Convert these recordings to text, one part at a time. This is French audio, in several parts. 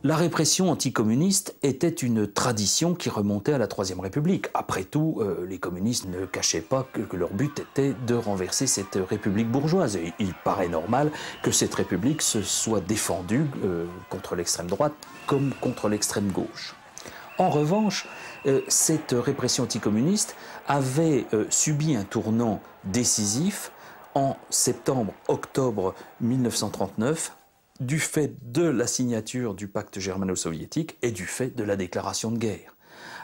La répression anticommuniste était une tradition qui remontait à la Troisième République. Après tout, les communistes ne cachaient pas que leur but était de renverser cette République bourgeoise. Et il paraît normal que cette République se soit défendue contre l'extrême droite comme contre l'extrême gauche. En revanche, cette répression anticommuniste avait subi un tournant décisif en septembre-octobre 1939, du fait de la signature du pacte germano-soviétique et du fait de la déclaration de guerre.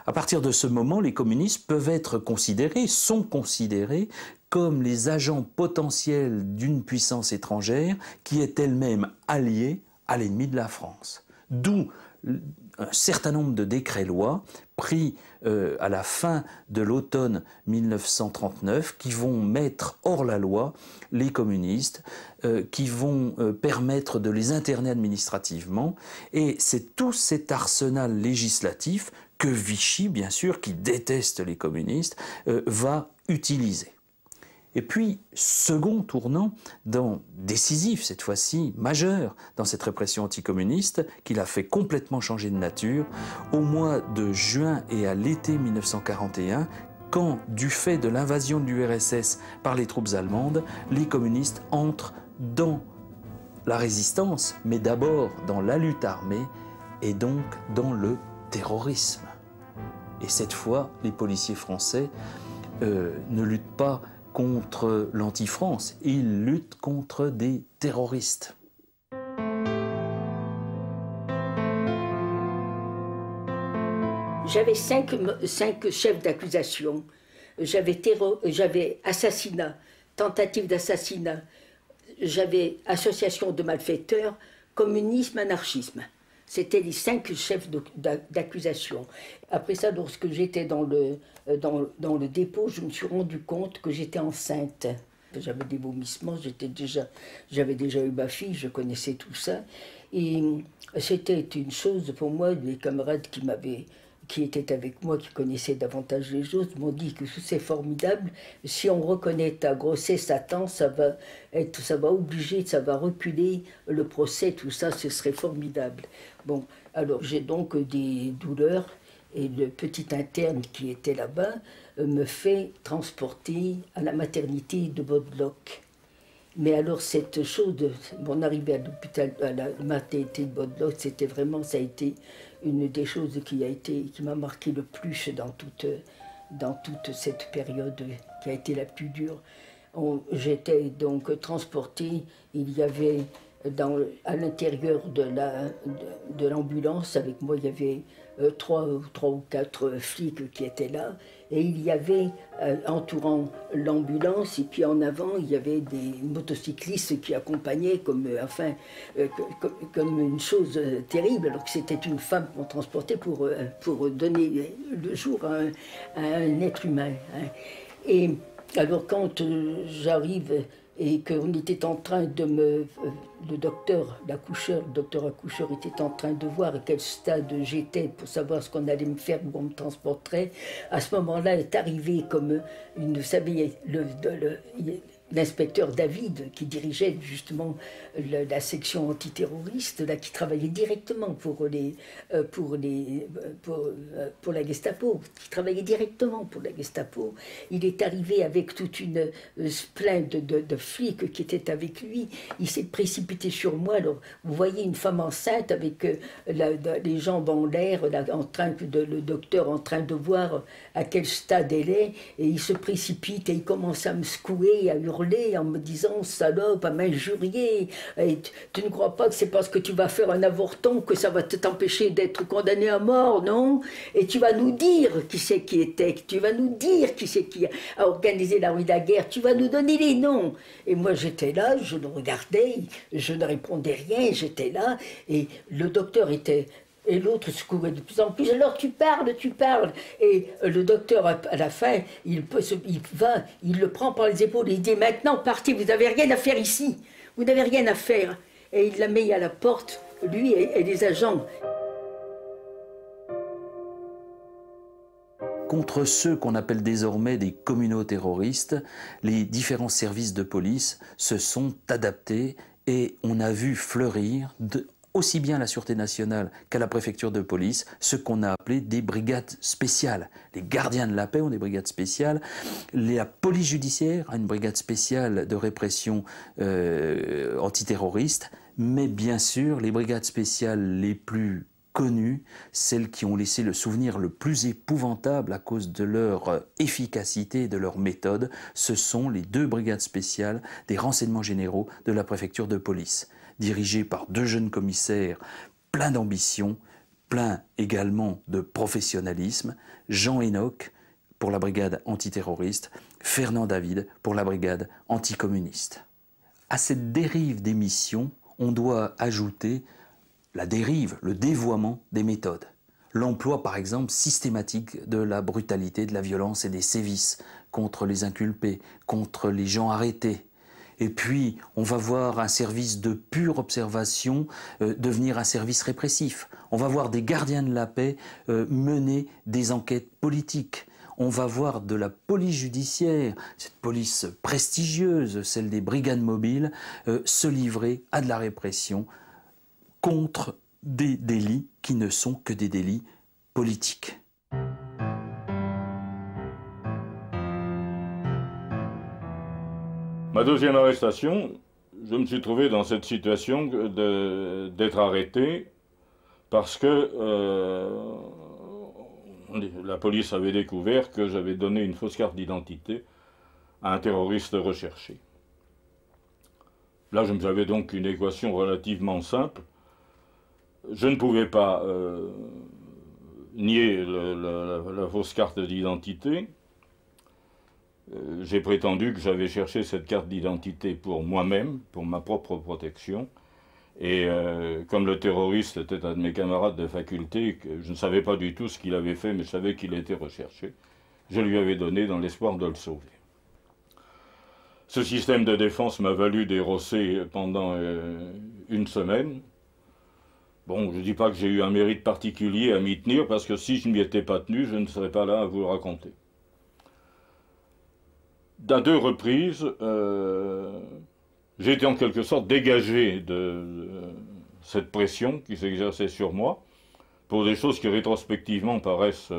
À partir de ce moment, les communistes peuvent être considérés, sont considérés comme les agents potentiels d'une puissance étrangère qui est elle-même alliée à l'ennemi de la France. D'où un certain nombre de décrets-lois pris à la fin de l'automne 1939 qui vont mettre hors la loi les communistes, qui vont permettre de les interner administrativement. Et c'est tout cet arsenal législatif que Vichy, bien sûr, qui déteste les communistes, va utiliser. Et puis, second tournant, décisif cette fois-ci, majeur, dans cette répression anticommuniste, qui l'a fait complètement changer de nature, au mois de juin et à l'été 1941, quand, du fait de l'invasion de l'URSS par les troupes allemandes, les communistes entrent dans la résistance, mais d'abord dans la lutte armée et donc dans le terrorisme. Et cette fois, les policiers français ne luttent pas contre l'anti-France, ils luttent contre des terroristes. J'avais cinq chefs d'accusation. J'avais assassinat, tentative d'assassinat, j'avais association de malfaiteurs, communisme, anarchisme. C'était les 5 chefs d'accusation. Après ça, lorsque j'étais dans le dépôt, je me suis rendu compte que j'étais enceinte. J'avais des vomissements, j'avais déjà eu ma fille, je connaissais tout ça. Et c'était une chose pour moi, les camarades qui étaient avec moi, qui connaissaient davantage les choses, m'ont dit que c'est formidable. Si on reconnaît ta grossesse à temps, ça va reculer le procès, tout ça, ce serait formidable. Bon, alors j'ai donc des douleurs et le petit interne qui était là-bas me fait transporter à la maternité de Bodlock. Mais alors cette chose, mon arrivée à l'hôpital, à la maternité de Bodlock, c'était vraiment, ça a été une des choses qui m'a marqué le plus dans toute cette période qui a été la plus dure. J'étais donc transportée, il y avait à l'intérieur de l'ambulance, avec moi il y avait 3 ou 4 flics qui étaient là, et il y avait entourant l'ambulance, et puis en avant il y avait des motocyclistes qui accompagnaient comme une chose terrible, alors que c'était une femme qu'on transportait pour donner le jour à un être humain. Hein. Et alors quand j'arrive et qu'on était en train le docteur accoucheur était en train de voir à quel stade j'étais pour savoir ce qu'on allait me faire, où on me transporterait. À ce moment-là est arrivé comme vous savez, l'inspecteur David, qui dirigeait justement la section antiterroriste, là, qui travaillait directement pour la Gestapo, il est arrivé avec toute une plainte de flics qui étaient avec lui. Il s'est précipité sur moi. Alors, vous voyez une femme enceinte avec les jambes en l'air, le docteur en train de voir à quel stade elle est, et il se précipite et il commence à me secouer, à hurler en me disant « salope, à m'injurier, tu ne crois pas que c'est parce que tu vas faire un avorton que ça va t'empêcher d'être condamné à mort, non? Et tu vas nous dire qui c'est qui était, tu vas nous dire qui c'est qui a organisé la rue de la guerre, tu vas nous donner les noms. » Et moi j'étais là, je le regardais, je ne répondais rien, j'étais là, et le docteur était... Et l'autre se courait de plus en plus. Alors tu parles. Et le docteur, à la fin, il le prend par les épaules et il dit « Maintenant, partez, vous n'avez rien à faire ici. Vous n'avez rien à faire. » Et il la met à la porte, lui et les agents. Contre ceux qu'on appelle désormais des communaux-terroristes, les différents services de police se sont adaptés et on a vu fleurir aussi bien à la Sûreté nationale qu'à la préfecture de police, ce qu'on a appelé des brigades spéciales. Les gardiens de la paix ont des brigades spéciales, la police judiciaire a une brigade spéciale de répression antiterroriste, mais bien sûr, les brigades spéciales les plus connues, celles qui ont laissé le souvenir le plus épouvantable à cause de leur efficacité et de leur méthode, ce sont les 2 brigades spéciales des renseignements généraux de la préfecture de police, dirigées par 2 jeunes commissaires pleins d'ambition, pleins également de professionnalisme, Jean Enoch pour la brigade antiterroriste, Fernand David pour la brigade anticommuniste. À cette dérive des missions, on doit ajouter la dérive, le dévoiement des méthodes. L'emploi, par exemple, systématique de la brutalité, de la violence et des sévices contre les inculpés, contre les gens arrêtés. Et puis, on va voir un service de pure observation devenir un service répressif. On va voir des gardiens de la paix mener des enquêtes politiques. On va voir de la police judiciaire, cette police prestigieuse, celle des brigades mobiles, se livrer à de la répression contre des délits qui ne sont que des délits politiques. Ma deuxième arrestation, je me suis trouvé dans cette situation d'être arrêté parce que la police avait découvert que j'avais donné une fausse carte d'identité à un terroriste recherché. Là, j'avais donc une équation relativement simple. Je ne pouvais pas nier la fausse carte d'identité. J'ai prétendu que j'avais cherché cette carte d'identité pour moi-même, pour ma propre protection. Et comme le terroriste était un de mes camarades de faculté, je ne savais pas du tout ce qu'il avait fait, mais je savais qu'il était recherché. Je lui avais donné dans l'espoir de le sauver. Ce système de défense m'a valu des rossets pendant une semaine. Bon, je ne dis pas que j'ai eu un mérite particulier à m'y tenir, parce que si je ne m'y étais pas tenu, je ne serais pas là à vous le raconter. À 2 reprises, j'ai été en quelque sorte dégagé de cette pression qui s'exerçait sur moi, pour des choses qui rétrospectivement paraissent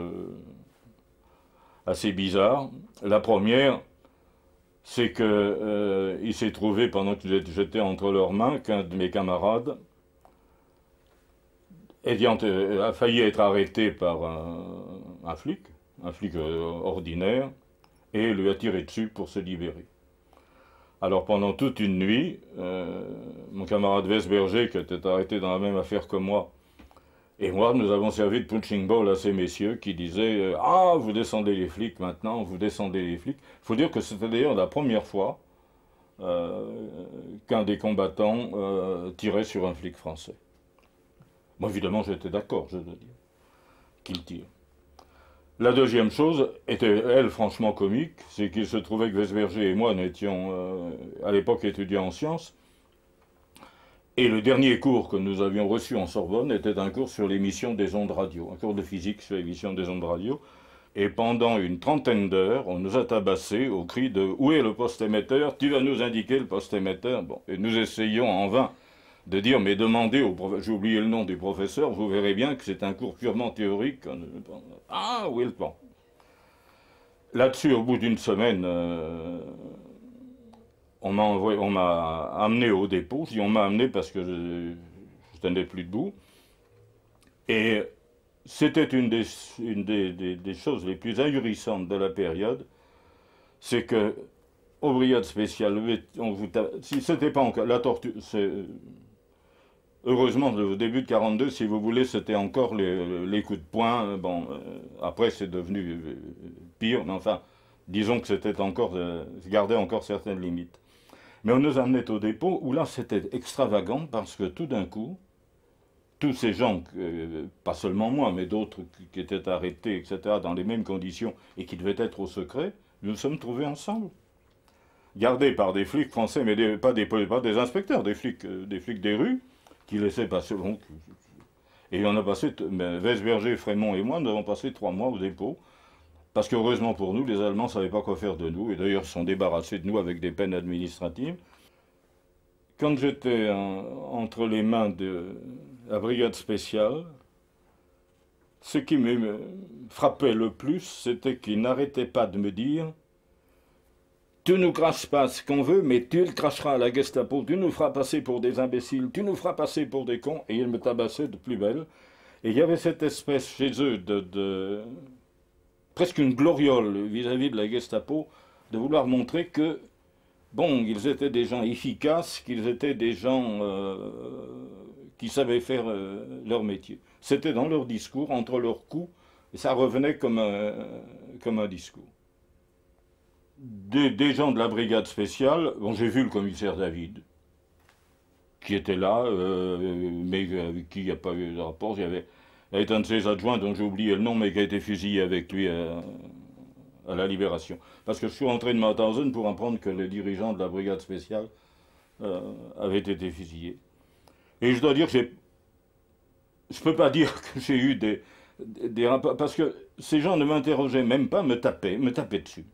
assez bizarres. La première, c'est qu'il s'est trouvé, pendant que j'étais entre leurs mains, qu'un de mes camarades a failli être arrêté par un flic ordinaire, et lui a tiré dessus pour se libérer. Alors pendant toute une nuit, mon camarade Vesberger, qui était arrêté dans la même affaire que moi, et moi, nous avons servi de punching ball à ces messieurs qui disaient « Ah, vous descendez les flics maintenant, vous descendez les flics ». Il faut dire que c'était d'ailleurs la première fois qu'un des combattants tirait sur un flic français. Moi, évidemment, j'étais d'accord, je dois dire, qu'il tire. La deuxième chose était, elle, franchement comique, c'est qu'il se trouvait que Vesberger et moi, nous étions à l'époque étudiants en sciences, et le dernier cours que nous avions reçu en Sorbonne était un cours sur l'émission des ondes radio, un cours de physique sur l'émission des ondes radio, et pendant une trentaine d'heures, on nous a tabassés au cri de « Où est le poste émetteur? Tu vas nous indiquer le poste émetteur ?» Bon, et nous essayons en vain de dire, mais demandez au professeur, j'ai oublié le nom du professeur, vous verrez bien que c'est un cours purement théorique. Ah oui, le plan. Là-dessus, au bout d'une semaine, on m'a amené au dépôt. Je dis on m'a amené parce que je tenais plus debout. Et c'était une des choses les plus ahurissantes de la période, c'est que aux brigades spéciales, si c'était pas encore la torture, heureusement, au début de 42, si vous voulez, c'était encore les coups de poing. Bon, après, c'est devenu pire, mais enfin, disons que c'était encore, gardait encore certaines limites. Mais on nous amenait au dépôt, où là, c'était extravagant, parce que tout d'un coup, tous ces gens, pas seulement moi, mais d'autres qui étaient arrêtés, etc., dans les mêmes conditions, et qui devaient être au secret, nous nous sommes trouvés ensemble. Gardés par des flics français, mais pas des inspecteurs, des flics des rues, qui laissaient passer. Bon, et on a passé, Vesberger, Frémont et moi, nous avons passé 3 mois au dépôt, parce qu'heureusement pour nous, les Allemands ne savaient pas quoi faire de nous, et d'ailleurs se sont débarrassés de nous avec des peines administratives. quand j'étais entre les mains de la brigade spéciale, ce qui me frappait le plus, c'était qu'ils n'arrêtaient pas de me dire « Tu nous craches pas ce qu'on veut, mais tu le cracheras à la Gestapo, tu nous feras passer pour des imbéciles, tu nous feras passer pour des cons. » Et ils me tabassaient de plus belle. Et il y avait cette espèce chez eux de presque une gloriole vis-à-vis de la Gestapo, de vouloir montrer que, bon, ils étaient des gens efficaces, qu'ils étaient des gens qui savaient faire leur métier. C'était dans leur discours, entre leurs coups, et ça revenait comme un discours. Des gens de la brigade spéciale, bon, j'ai vu le commissaire David, qui était là, mais avec qui il n'y a pas eu de rapport. Il y avait un de ses adjoints dont j'ai oublié le nom, mais qui a été fusillé avec lui à la Libération. Parce que je suis rentré de Mauthausen pour apprendre que les dirigeants de la brigade spéciale avaient été fusillés. Et je dois dire que je ne peux pas dire que j'ai eu des rapports, parce que ces gens ne m'interrogeaient même pas, me tapaient dessus.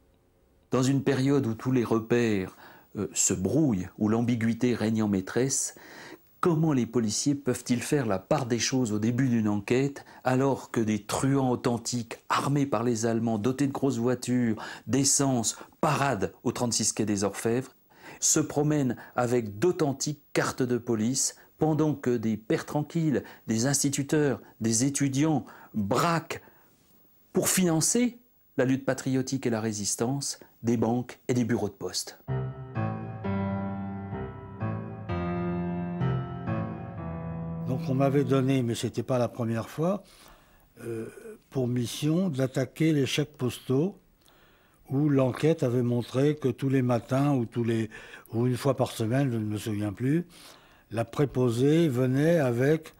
Dans une période où tous les repères se brouillent, où l'ambiguïté règne en maîtresse, comment les policiers peuvent-ils faire la part des choses au début d'une enquête, alors que des truands authentiques, armés par les Allemands, dotés de grosses voitures, d'essence, paradent au 36 quai des Orfèvres, se promènent avec d'authentiques cartes de police, pendant que des pères tranquilles, des instituteurs, des étudiants braquent pour financer la lutte patriotique et la résistance des banques et des bureaux de poste. Donc on m'avait donné, mais ce n'était pas la première fois, pour mission d'attaquer les chèques postaux où l'enquête avait montré que tous les matins ou une fois par semaine, je ne me souviens plus, la préposée venait avec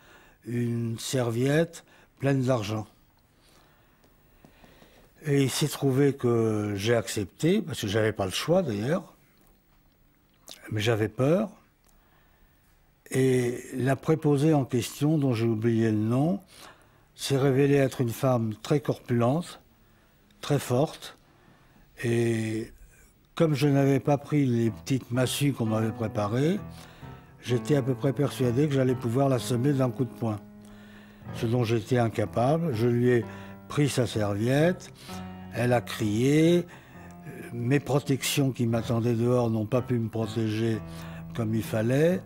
une serviette pleine d'argent. Et il s'est trouvé que j'ai accepté, parce que je n'avais pas le choix d'ailleurs, mais j'avais peur. Et la préposée en question, dont j'ai oublié le nom, s'est révélée être une femme très corpulente, très forte. Et comme je n'avais pas pris les petites massues qu'on m'avait préparées, j'étais à peu près persuadé que j'allais pouvoir l'assommer d'un coup de poing. Ce dont j'étais incapable. Je lui ai pris sa serviette, elle a crié. Mes protections qui m'attendaient dehors n'ont pas pu me protéger comme il fallait.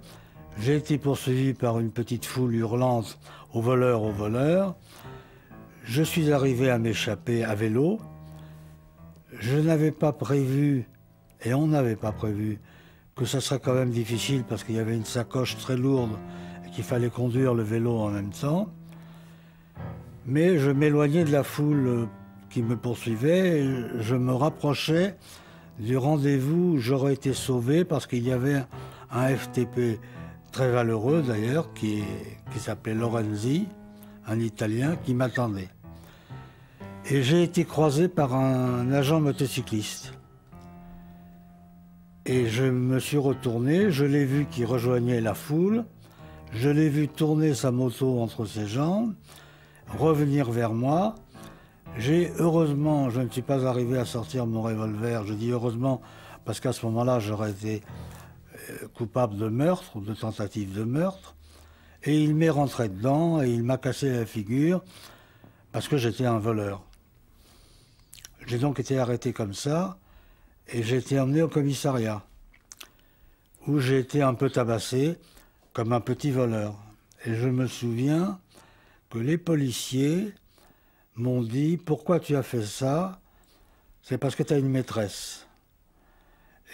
J'ai été poursuivi par une petite foule hurlante « au voleur, au voleur ». Je suis arrivé à m'échapper à vélo. Je n'avais pas prévu, et on n'avait pas prévu, que ça serait quand même difficile parce qu'il y avait une sacoche très lourde et qu'il fallait conduire le vélo en même temps. Mais je m'éloignais de la foule qui me poursuivait et je me rapprochais du rendez-vous où j'aurais été sauvé parce qu'il y avait un FTP très valeureux d'ailleurs qui s'appelait Lorenzi, un Italien qui m'attendait. Et j'ai été croisé par un agent motocycliste. Et je me suis retourné, je l'ai vu qui rejoignait la foule, je l'ai vu tourner sa moto entre ses jambes, revenir vers moi. Heureusement, je ne suis pas arrivé à sortir mon revolver. Je dis heureusement parce qu'à ce moment-là, j'aurais été coupable de meurtre ou de tentative de meurtre. Et il m'est rentré dedans et il m'a cassé la figure parce que j'étais un voleur. J'ai donc été arrêté comme ça et j'ai été emmené au commissariat où j'ai été un peu tabassé comme un petit voleur. Et je me souviens que les policiers m'ont dit « Pourquoi tu as fait ça? C'est parce que tu as une maîtresse. »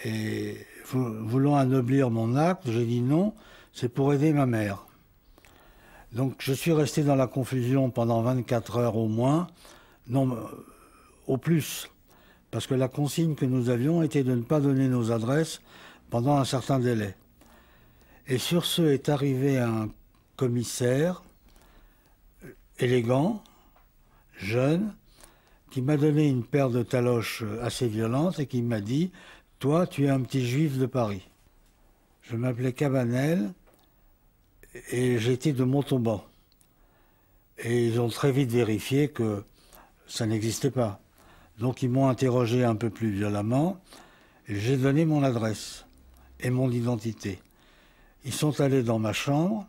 Et voulant anoblir mon acte, j'ai dit non, c'est pour aider ma mère. Donc je suis resté dans la confusion pendant 24 heures au moins, non, au plus, parce que la consigne que nous avions était de ne pas donner nos adresses pendant un certain délai. Et sur ce est arrivé un commissaire élégant, jeune, qui m'a donné une paire de taloches assez violentes et qui m'a dit « Toi, tu es un petit juif de Paris ». Je m'appelais Cabanel et j'étais de Montauban. Et ils ont très vite vérifié que ça n'existait pas. Donc ils m'ont interrogé un peu plus violemment et j'ai donné mon adresse et mon identité. Ils sont allés dans ma chambre,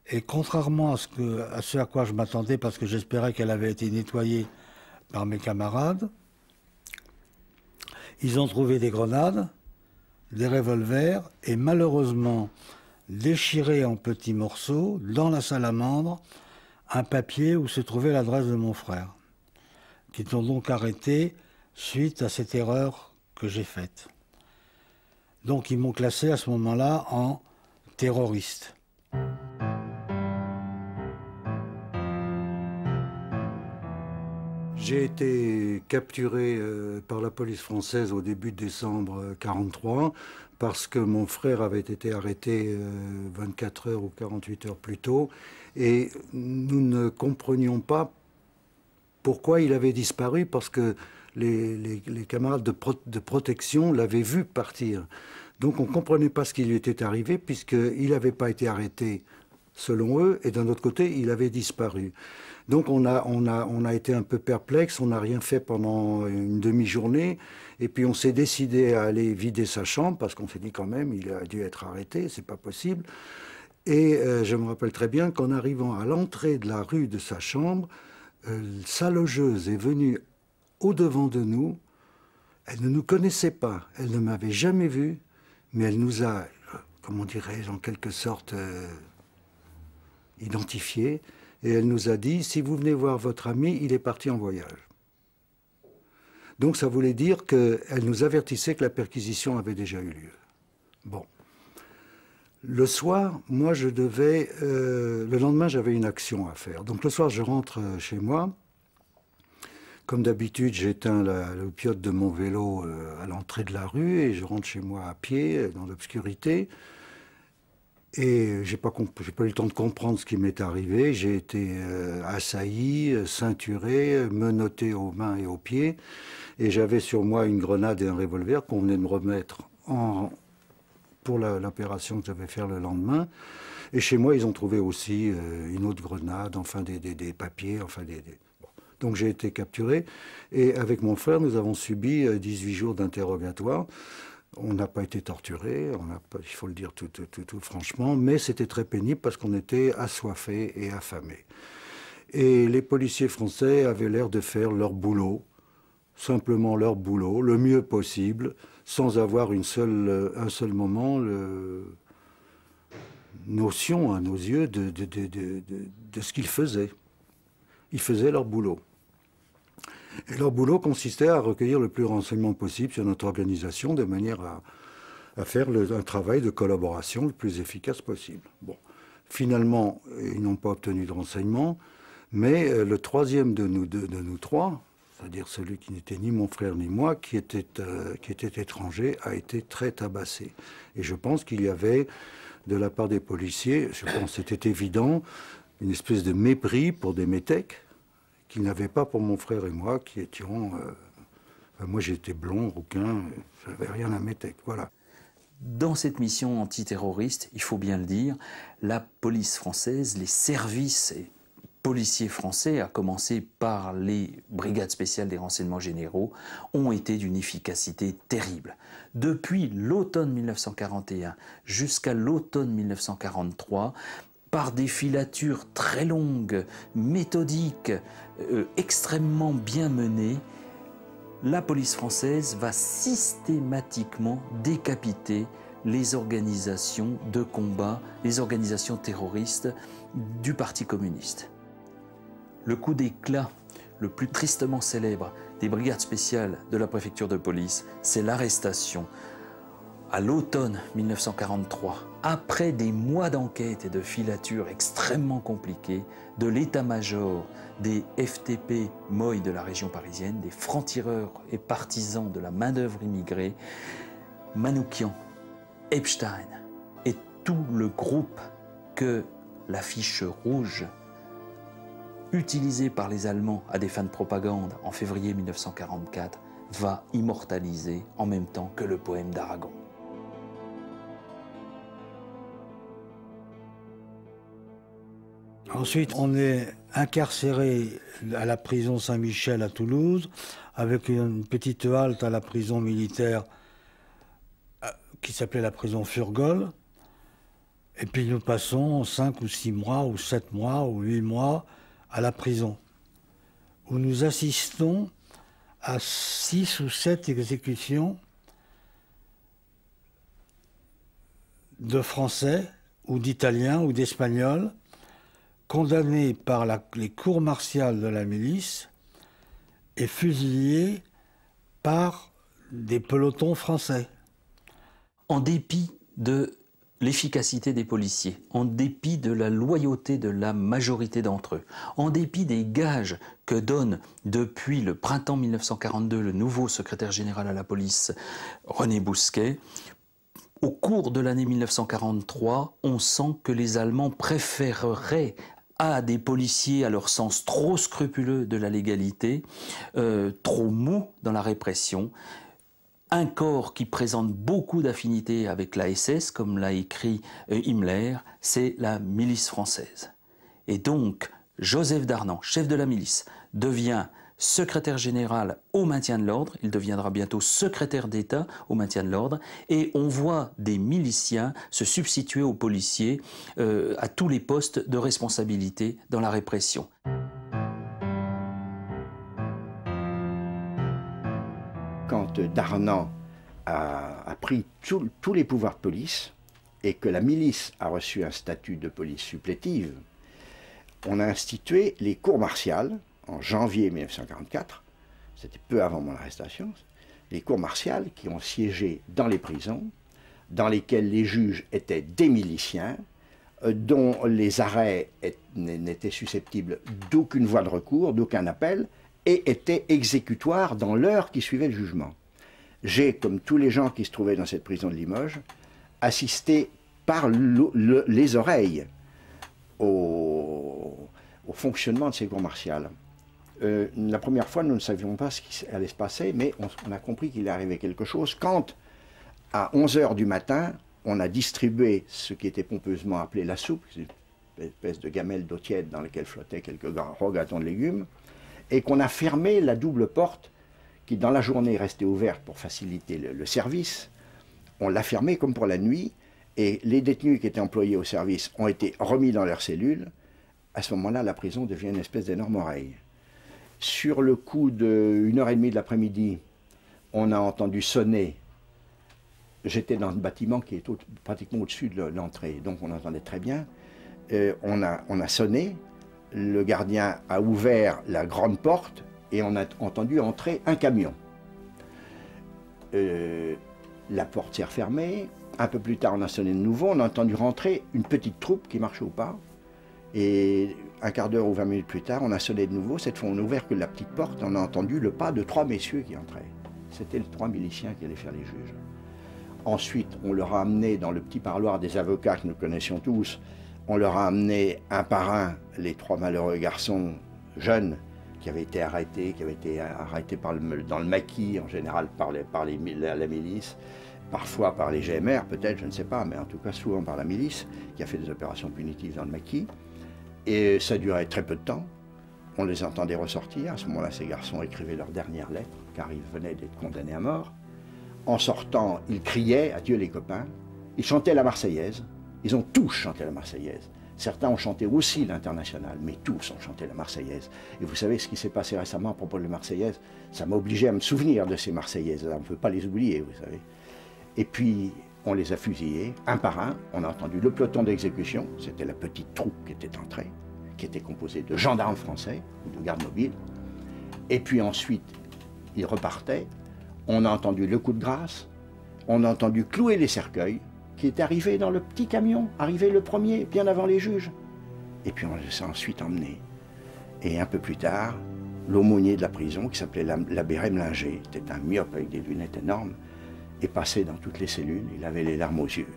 et contrairement à ce à quoi je m'attendais, parce que j'espérais qu'elle avait été nettoyée par mes camarades, ils ont trouvé des grenades, des revolvers, et malheureusement, déchiré en petits morceaux, dans la salamandre, un papier où se trouvait l'adresse de mon frère, qui ont donc arrêté suite à cette erreur que j'ai faite. Donc ils m'ont classé à ce moment-là en terroriste. J'ai été capturé par la police française au début de décembre 1943 parce que mon frère avait été arrêté 24 heures ou 48 heures plus tôt et nous ne comprenions pas pourquoi il avait disparu parce que les camarades de protection l'avaient vu partir. Donc on ne comprenait pas ce qui lui était arrivé puisqu'il n'avait pas été arrêté selon eux et d'un autre côté il avait disparu. Donc on a été un peu perplexe, on n'a rien fait pendant une demi-journée et puis on s'est décidé à aller vider sa chambre parce qu'on s'est dit quand même il a dû être arrêté, c'est pas possible. Et je me rappelle très bien qu'en arrivant à l'entrée de la rue de sa chambre, sa logeuse est venue au-devant de nous, elle ne nous connaissait pas, elle ne m'avait jamais vu, mais elle nous a, comment dirais-je, en quelque sorte identifiés. Et elle nous a dit, si vous venez voir votre ami, il est parti en voyage. Donc ça voulait dire qu'elle nous avertissait que la perquisition avait déjà eu lieu. Bon. Le soir, moi je devais... le lendemain, j'avais une action à faire. Donc le soir, je rentre chez moi. Comme d'habitude, j'éteins le piote de mon vélo à l'entrée de la rue et je rentre chez moi à pied, dans l'obscurité. Et j'ai pas eu le temps de comprendre ce qui m'est arrivé. J'ai été assailli, ceinturé, menotté aux mains et aux pieds. Et j'avais sur moi une grenade et un revolver qu'on venait de me remettre pour l'opération que j'avais faire le lendemain. Et chez moi, ils ont trouvé aussi une autre grenade, enfin des papiers, enfin Bon. Donc j'ai été capturé. Et avec mon frère, nous avons subi 18 jours d'interrogatoire. On n'a pas été torturés, il faut le dire tout franchement, mais c'était très pénible parce qu'on était assoiffés et affamés. Et les policiers français avaient l'air de faire leur boulot, simplement leur boulot, le mieux possible, sans avoir un seul moment notion à nos yeux de ce qu'ils faisaient. Ils faisaient leur boulot. Et leur boulot consistait à recueillir le plus de renseignements possible sur notre organisation de manière à faire un travail de collaboration le plus efficace possible. Bon. Finalement, ils n'ont pas obtenu de renseignements, mais le troisième de nous trois, c'est-à-dire celui qui n'était ni mon frère ni moi, qui était étranger, a été très tabassé. Et je pense qu'il y avait, de la part des policiers, je pense que c'était évident, une espèce de mépris pour des métèques, qu'ils n'avaient pas pour mon frère et moi, qui étions... moi, j'étais blond, rouquin, je n'avais rien à métèque, voilà. Dans cette mission antiterroriste, il faut bien le dire, la police française, les services policiers français, à commencer par les brigades spéciales des renseignements généraux, ont été d'une efficacité terrible. Depuis l'automne 1941 jusqu'à l'automne 1943, par des filatures très longues, méthodiques, extrêmement bien menées, la police française va systématiquement décapiter les organisations de combat, les organisations terroristes du Parti communiste. Le coup d'éclat le plus tristement célèbre des brigades spéciales de la préfecture de police, c'est l'arrestation à l'automne 1943, après des mois d'enquête et de filature extrêmement compliquées, de l'état-major des FTP Moy de la région parisienne, des francs-tireurs et partisans de la main-d'œuvre immigrée, Manoukian, Epstein et tout le groupe que l'affiche rouge, utilisée par les Allemands à des fins de propagande en février 1944, va immortaliser en même temps que le poème d'Aragon. Ensuite, on est incarcéré à la prison Saint-Michel à Toulouse, avec une petite halte à la prison militaire qui s'appelait la prison Furgol. Et puis nous passons 5 ou 6 mois, ou 7 mois, ou 8 mois à la prison, où nous assistons à 6 ou 7 exécutions de Français, ou d'Italiens, ou d'Espagnols, condamnés par les cours martiales de la milice et fusillés par des pelotons français. En dépit de l'efficacité des policiers, en dépit de la loyauté de la majorité d'entre eux, en dépit des gages que donne depuis le printemps 1942 le nouveau secrétaire général à la police, René Bousquet, au cours de l'année 1943, on sent que les Allemands préféreraient à des policiers à leur sens trop scrupuleux de la légalité, trop mous dans la répression, un corps qui présente beaucoup d'affinités avec la SS, comme l'a écrit Himmler, c'est la milice française. Et donc, Joseph Darnand, chef de la milice, devient secrétaire général au maintien de l'ordre, il deviendra bientôt secrétaire d'État au maintien de l'ordre, et on voit des miliciens se substituer aux policiers à tous les postes de responsabilité dans la répression. Quand Darnand a pris tous les pouvoirs de police et que la milice a reçu un statut de police supplétive, on a institué les cours martiales en janvier 1944, c'était peu avant mon arrestation, les cours martiales qui ont siégé dans les prisons, dans lesquelles les juges étaient des miliciens, dont les arrêts n'étaient susceptibles d'aucune voie de recours, d'aucun appel, et étaient exécutoires dans l'heure qui suivait le jugement. J'ai, comme tous les gens qui se trouvaient dans cette prison de Limoges, assisté par les oreilles au fonctionnement de ces cours martiales. La première fois, nous ne savions pas ce qui allait se passer, mais on a compris qu'il arrivait quelque chose quand, à 11 h du matin, on a distribué ce qui était pompeusement appelé la soupe, une espèce de gamelle d'eau tiède dans laquelle flottaient quelques gros gâteaux de légumes, et qu'on a fermé la double porte qui, dans la journée, restait ouverte pour faciliter le service. On l'a fermée comme pour la nuit, et les détenus qui étaient employés au service ont été remis dans leurs cellules. À ce moment-là, la prison devient une espèce d'énorme oreille. Sur le coup de 1h30 de l'après-midi, on a entendu sonner. J'étais dans le bâtiment qui est pratiquement au-dessus de l'entrée, donc on entendait très bien. On a sonné, le gardien a ouvert la grande porte et on a entendu entrer un camion. La porte s'est refermée. Un peu plus tard, on a sonné de nouveau. On a entendu rentrer une petite troupe qui marchait au pas. Et un quart d'heure ou 20 minutes plus tard, on a sonné de nouveau. Cette fois, on a ouvert que la petite porte. On a entendu le pas de 3 messieurs qui entraient. C'était les 3 miliciens qui allaient faire les juges. Ensuite, on leur a amené dans le petit parloir des avocats que nous connaissions tous. On leur a amené un par un les 3 malheureux garçons jeunes qui avaient été arrêtés, dans le maquis, en général par la milice, parfois par les GMR, peut-être, je ne sais pas, mais en tout cas souvent par la milice, qui a fait des opérations punitives dans le maquis. Et ça durait très peu de temps. On les entendait ressortir. À ce moment-là, ces garçons écrivaient leur dernière lettre, car ils venaient d'être condamnés à mort. En sortant, ils criaient « Adieu les copains ». Ils chantaient la Marseillaise. Ils ont tous chanté la Marseillaise. Certains ont chanté aussi l'Internationale, mais tous ont chanté la Marseillaise. Et vous savez ce qui s'est passé récemment à propos de la Marseillaise? Ça m'a obligé à me souvenir de ces Marseillaises. On ne peut pas les oublier, vous savez. Et puis, on les a fusillés, un par un. On a entendu le peloton d'exécution. C'était la petite troupe qui était entrée, qui était composée de gendarmes français ou de gardes mobiles. Et puis ensuite, ils repartaient. On a entendu le coup de grâce. On a entendu clouer les cercueils, qui est arrivé dans le petit camion, arrivé le premier, bien avant les juges. Et puis on les a ensuite emmenés. Et un peu plus tard, l'aumônier de la prison, qui s'appelait l'abbé Remlinger, était un myope avec des lunettes énormes, est passé dans toutes les cellules, il avait les larmes aux yeux,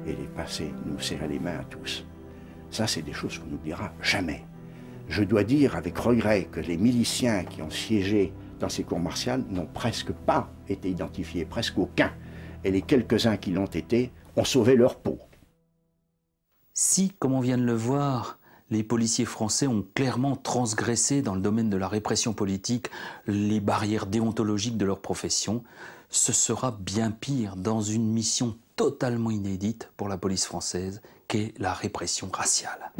et il est passé nous serrer les mains à tous. Ça, c'est des choses qu'on n'oubliera jamais. Je dois dire avec regret que les miliciens qui ont siégé dans ces cours martiales n'ont presque pas été identifiés, presque aucun. Et les quelques-uns qui l'ont été ont sauvé leur peau. Si, comme on vient de le voir, les policiers français ont clairement transgressé dans le domaine de la répression politique les barrières déontologiques de leur profession, ce sera bien pire dans une mission totalement inédite pour la police française qu'est la répression raciale.